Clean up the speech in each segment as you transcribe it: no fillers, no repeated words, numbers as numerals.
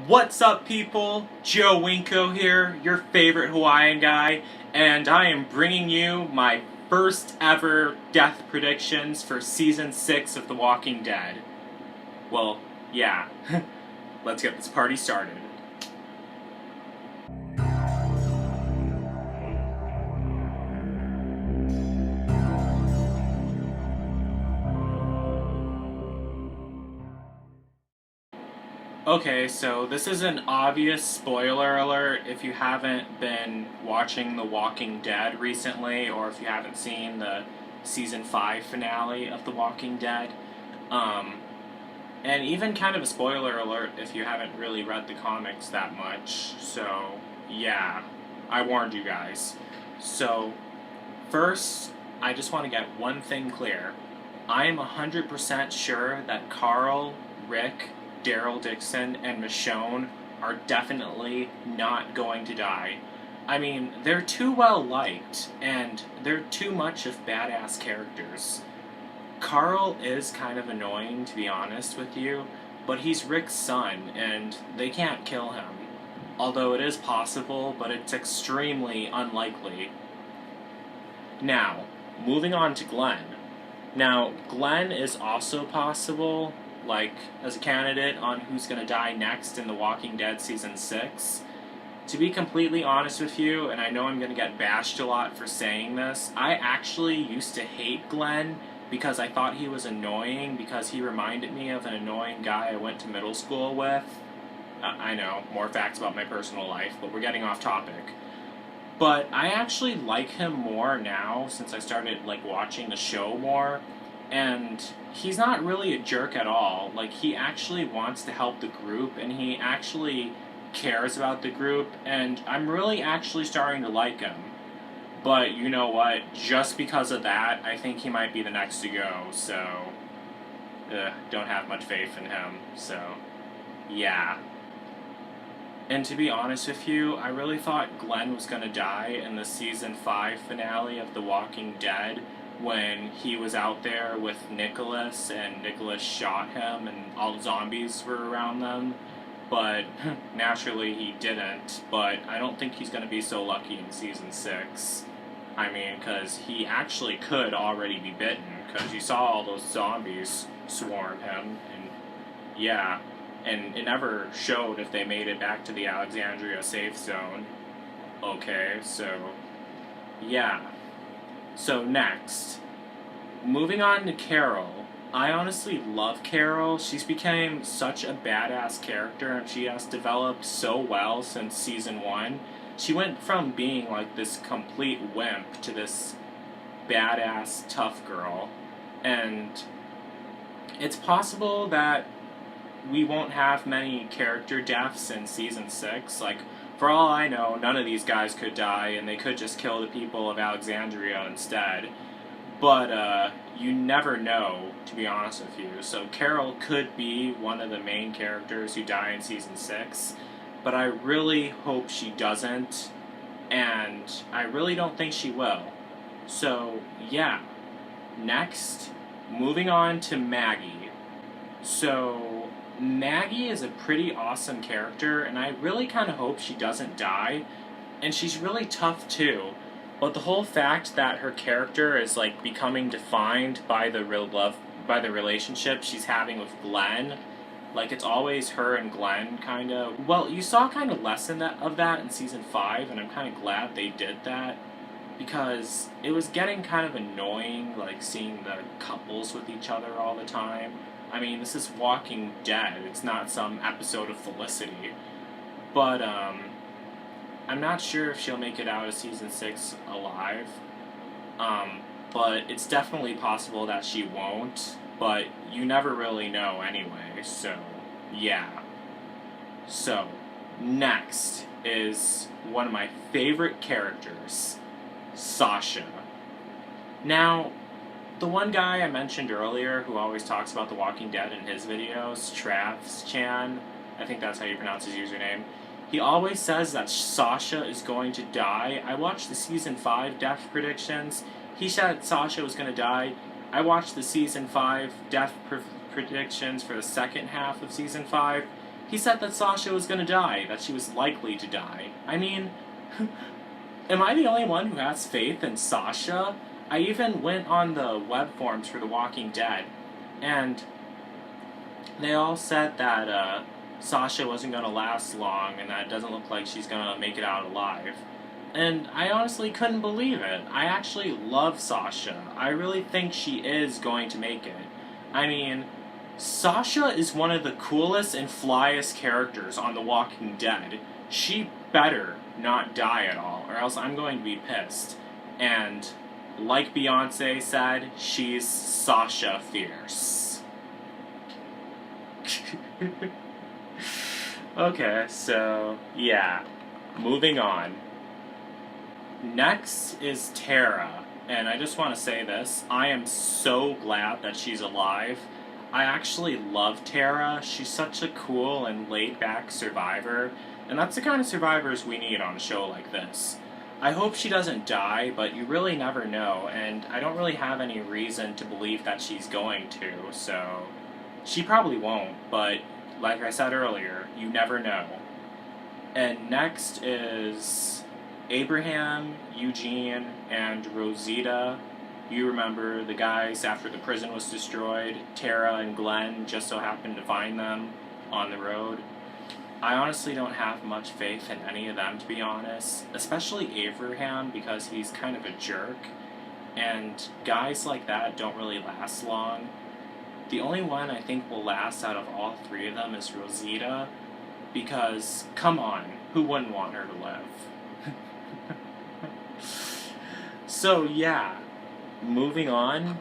What's up, people? Joe Winko here, your favorite Hawaiian guy, and I am bringing you my first ever death predictions for Season 6 of The Walking Dead. Well, yeah. Let's get this party started. Okay, so this is an obvious spoiler alert if you haven't been watching The Walking Dead recently, or if you haven't seen the Season 5 finale of The Walking Dead. And even kind of a spoiler alert if you haven't really read the comics that much. So, yeah, I warned you guys. So, first, I just want to get one thing clear. I am 100% sure that Carl, Rick, Daryl Dixon, and Michonne are definitely not going to die. I mean, they're too well liked, and they're too much of badass characters. Carl is kind of annoying, to be honest with you, but he's Rick's son, and they can't kill him. Although it is possible, but it's extremely unlikely. Now, moving on to Glenn. Now, Glenn is also possible, like, as a candidate on who's going to die next in The Walking Dead Season 6. To be completely honest with you, and I know I'm going to get bashed a lot for saying this, I actually used to hate Glenn because I thought he was annoying, because he reminded me of an annoying guy I went to middle school with. I know, more facts about my personal life, but we're getting off topic. But I actually like him more now since I started watching the show more, and he's not really a jerk at all. Like, he actually wants to help the group, and he actually cares about the group, and I'm really actually starting to like him. But you know what? Just because of that, I think he might be the next to go, so don't have much faith in him, so yeah. And to be honest with you, I really thought Glenn was going to die in the Season 5 finale of The Walking Dead when he was out there with Nicholas and Nicholas shot him and all the zombies were around them. But naturally he didn't, but I don't think he's going to be so lucky in Season 6. I mean, because he actually could already be bitten, because you saw all those zombies swarm him, and yeah. And it never showed if they made it back to the Alexandria safe zone. Okay, so yeah. So next, moving on to Carol. I honestly love Carol. She's become such a badass character, and she has developed so well since Season 1. She went from being like this complete wimp to this badass tough girl. And it's possible that we won't have many character deaths in Season 6. Like, for all I know, none of these guys could die, and they could just kill the people of Alexandria instead. But, you never know, to be honest with you. So Carol could be one of the main characters who die in Season 6, but I really hope she doesn't, and I really don't think she will. So, yeah. Next, moving on to Maggie. So, Maggie is a pretty awesome character, and I really kind of hope she doesn't die, and she's really tough too. But the whole fact that her character is becoming defined by the relationship she's having with Glenn, it's always her and Glenn kind of. Well, you saw kind of less of that in Season 5, and I'm kind of glad they did that, because it was getting kind of annoying, seeing the couples with each other all the time. I mean, this is Walking Dead. It's not some episode of Felicity. But, I'm not sure if she'll make it out of Season 6 alive. But it's definitely possible that she won't. But you never really know anyway, so, yeah. So, next is one of my favorite characters, Sasha. Now, the one guy I mentioned earlier who always talks about The Walking Dead in his videos, Travs-chan, I think that's how you pronounce his username, he always says that Sasha is going to die. I watched the Season 5 death predictions. He said Sasha was going to die. I watched the Season 5 death predictions for the second half of Season 5. He said that Sasha was gonna die, that she was likely to die. I mean, am I the only one who has faith in Sasha? I even went on the web forums for The Walking Dead, and they all said that Sasha wasn't gonna last long and that it doesn't look like she's gonna make it out alive. And I honestly couldn't believe it. I actually love Sasha. I really think she is going to make it. I mean, Sasha is one of the coolest and flyest characters on The Walking Dead. She better not die at all, or else I'm going to be pissed. And, like Beyonce said, she's Sasha fierce. Okay, so, yeah. Moving on. Next is Tara, and I just want to say this. I am so glad that she's alive. I actually love Tara. She's such a cool and laid-back survivor, and that's the kind of survivors we need on a show like this. I hope she doesn't die, but you really never know, and I don't really have any reason to believe that she's going to, so she probably won't, but like I said earlier, you never know. And next is Abraham, Eugene, and Rosita. You remember the guys after the prison was destroyed. Tara and Glenn just so happened to find them on the road. I honestly don't have much faith in any of them, to be honest. Especially Abraham, because he's kind of a jerk. And guys like that don't really last long. The only one I think will last out of all three of them is Rosita. Because, come on, who wouldn't want her to live? So, yeah. Moving on.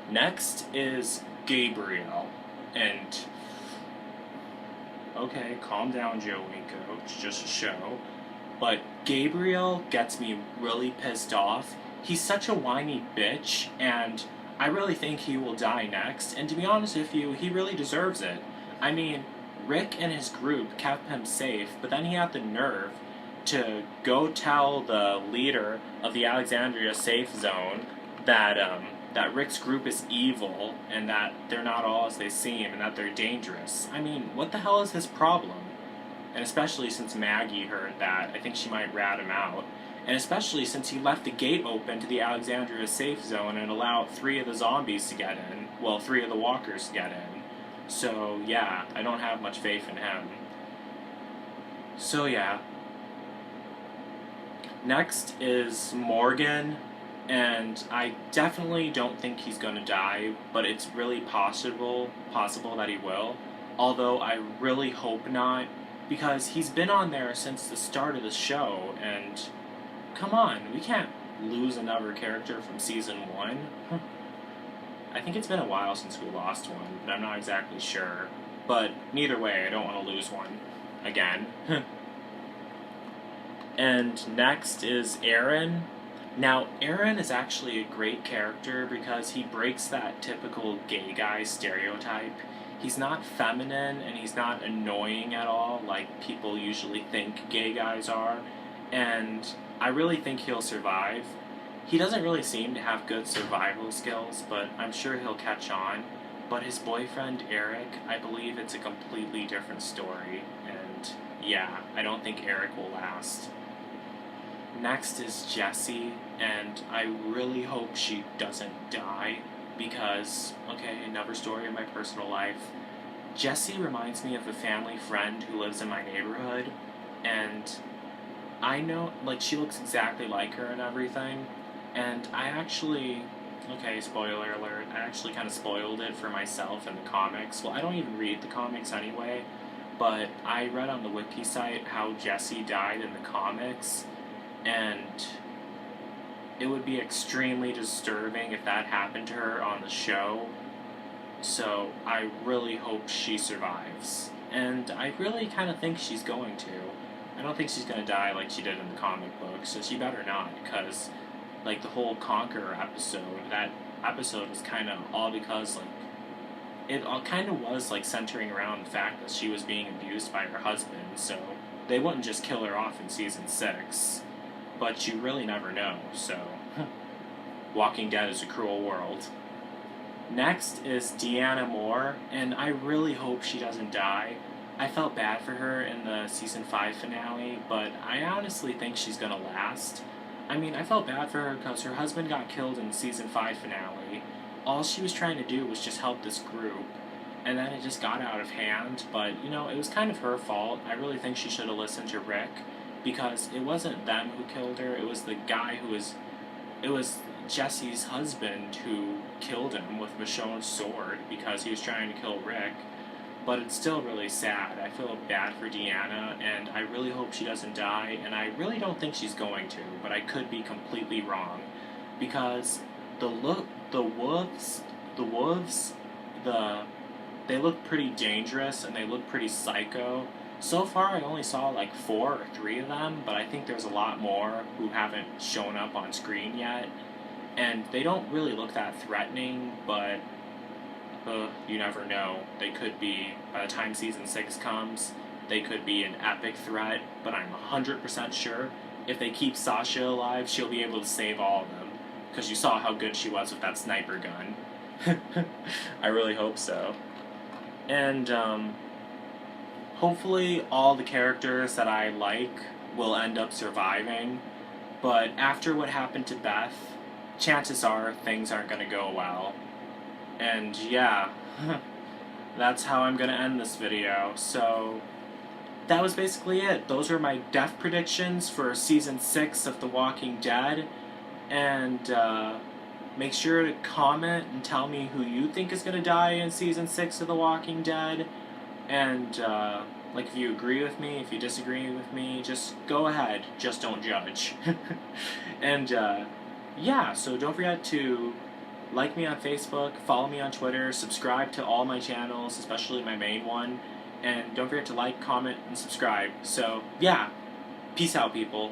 Next is Gabriel. And, okay, calm down, Joe Winko. It's just a show. But Gabriel gets me really pissed off. He's such a whiny bitch, and I really think he will die next. And to be honest with you, he really deserves it. I mean, Rick and his group kept him safe, but then he had the nerve to go tell the leader of the Alexandria safe zone that that Rick's group is evil and that they're not all as they seem and that they're dangerous. I mean, what the hell is his problem? And especially since Maggie heard that, I think she might rat him out. And especially since he left the gate open to the Alexandria safe zone and allowed 3 of the zombies to get in. Well, 3 of the walkers to get in. So, yeah, I don't have much faith in him. So, yeah. Next is Morgan, and I definitely don't think he's going to die, but it's really possible that he will. Although I really hope not, because he's been on there since the start of the show, and come on, we can't lose another character from season 1. I think it's been a while since we lost one, but I'm not exactly sure. But neither way, I don't want to lose one again. And next is Aaron. Now, Aaron is actually a great character because he breaks that typical gay guy stereotype. He's not feminine and he's not annoying at all like people usually think gay guys are. And I really think he'll survive. He doesn't really seem to have good survival skills, but I'm sure he'll catch on. But his boyfriend, Eric, I believe it's a completely different story. And yeah, I don't think Eric will last. Next is Jessie, and I really hope she doesn't die, because, okay, another story of my personal life. Jessie reminds me of a family friend who lives in my neighborhood, and I know, like, she looks exactly like her and everything, and I actually, okay, spoiler alert, I actually kind of spoiled it for myself in the comics. Well, I don't even read the comics anyway, but I read on the wiki site how Jessie died in the comics, and it would be extremely disturbing if that happened to her on the show. So I really hope she survives. And I really kind of think she's going to. I don't think she's going to die like she did in the comic book, so she better not, because, like, the whole Conqueror episode, that episode was kind of all because, like, it all kind of was, like, centering around the fact that she was being abused by her husband, so they wouldn't just kill her off in season 6. But you really never know, so Walking Dead is a cruel world. Next is Deanna Moore, and I really hope she doesn't die. I felt bad for her in the season 5 finale, but I honestly think she's gonna last. I mean, I felt bad for her because her husband got killed in the season 5 finale. All she was trying to do was just help this group, and then it just got out of hand, but you know, it was kind of her fault. I really think she should have listened to Rick, because it wasn't them who killed her, it was the guy who was. It was Jesse's husband who killed him with Michonne's sword because he was trying to kill Rick. But it's still really sad. I feel bad for Deanna, and I really hope she doesn't die, and I really don't think she's going to, but I could be completely wrong. Because the wolves, the they look pretty dangerous and they look pretty psycho. So far, I only saw like 4 or 3 of them, but I think there's a lot more who haven't shown up on screen yet. And they don't really look that threatening, but you never know. They could be, by the time season 6 comes, they could be an epic threat, but I'm 100% sure if they keep Sasha alive, she'll be able to save all of them. Because you saw how good she was with that sniper gun. I really hope so. And, hopefully all the characters that I like will end up surviving, but after what happened to Beth, chances are things aren't going to go well. And yeah, that's how I'm going to end this video. So that was basically it. Those are my death predictions for Season 6 of The Walking Dead. And make sure to comment and tell me who you think is going to die in Season 6 of The Walking Dead. And, like, if you agree with me, if you disagree with me, just go ahead. Just don't judge. And, yeah, so don't forget to like me on Facebook, follow me on Twitter, subscribe to all my channels, especially my main one, and don't forget to like, comment, and subscribe. So, yeah, peace out, people.